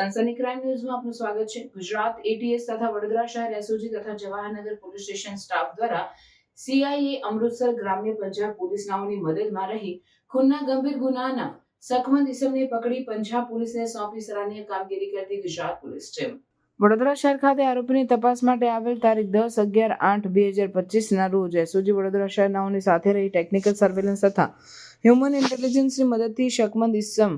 સનસની crime ન્યૂઝમાં આપનું સ્વાગત છે। ગુજરાત એટીએસ તથા વડોદરા શહેર એસઓજી તથા જવાહરનગર પોલીસ સ્ટેશન સ્ટાફ દ્વારા સીઆઈએ અમૃતસર ગ્રામ્ય પંજાબ પોલીસ નાઓની મદદમાં રહી ખૂનના ગંભીર ગુનાના સખમંદ ઇસમને પકડી પંજાબ પોલીસને સોંપી સરાહનીય કામગીરી કરતી ગુજરાત પોલીસ ટીમ વડોદરા શહેર ખાતે આરોપીની તપાસ માટે આવેલ તારીખ 10/11/8/2025 રોજ એસઓજી વડોદરા શહેર નાઓની સાથે રહી ટેકનિકલ સર્વેલન્સ તથા હ્યુમન ઇન્ટેલિજન્સની મદદથી શકમંદ ઇસમ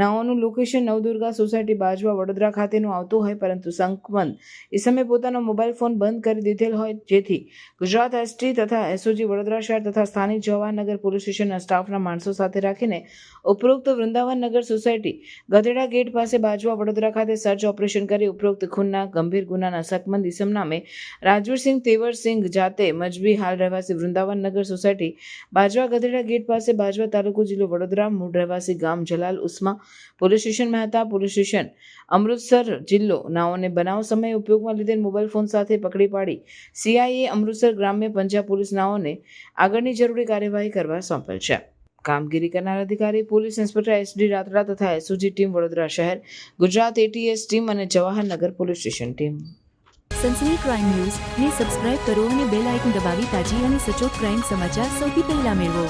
નાઓનું લોકેશન નવદુર્ગા સોસાયટી બાજવા વડોદરા ખાતેનું આવતું હોય, પરંતુ શકમંદ ઇસમે પોતાનો મોબાઈલ ફોન બંધ કરી દીધેલ હોય, જેથી ગુજરાત એસટી તથા એસઓજી વડોદરા શહેર તથા સ્થાનિક જવાહરનગર પોલીસ સ્ટેશનના સ્ટાફના માણસો સાથે રાખીને ઉપરોક્ત વૃંદાવન નગર સોસાયટી ગધેડા ગેટ પાસે બાજવા વડોદરા ખાતે સર્ચ ઓપરેશન કરી ઉપરોક્ત ખૂનના ગંભીર ગુનાના શકમંદ ઇસમ નામે રાજવીરસિંહ તેવરસિંહ જાતે મજબી હાલ રહેવાસી વૃંદાવન નગર સોસાયટી બાજવા ગધેડા ગેટ પાસે બાજવા તાલુકો જિલ્લો વડોદરા મૂળ રહેવાસી ગામ Jalal Usma police station Mehta police station Amritsar જિલ્લો નાઓને બનાવ સમયે ઉપયોગમાં લીધેલ મોબાઈલ ફોન સાથે પકડી પાડી સીઆઈએ અમૃતસર ગ્રામ્ય પંજાબ પોલીસ નાઓને આગળની જરૂરી કાર્યવાહી કરવા સોંપેલ છે। કામગીરી કરનાર અધિકારી પોલીસ ઇન્સ્પેક્ટર એસડી રાતડા તથા એસઓજી ટીમ વડોદરા શહેર, ગુજરાત એટીએસ ટીમ અને Jawaharnagar police station team. Sansani crime news ને સબસ્ક્રાઇબ કરો અને બેલ આઇકન દબાવી તાજી અને સચોટ ક્રાઇમ સમાચાર સૌથી પહેલા મેળવો।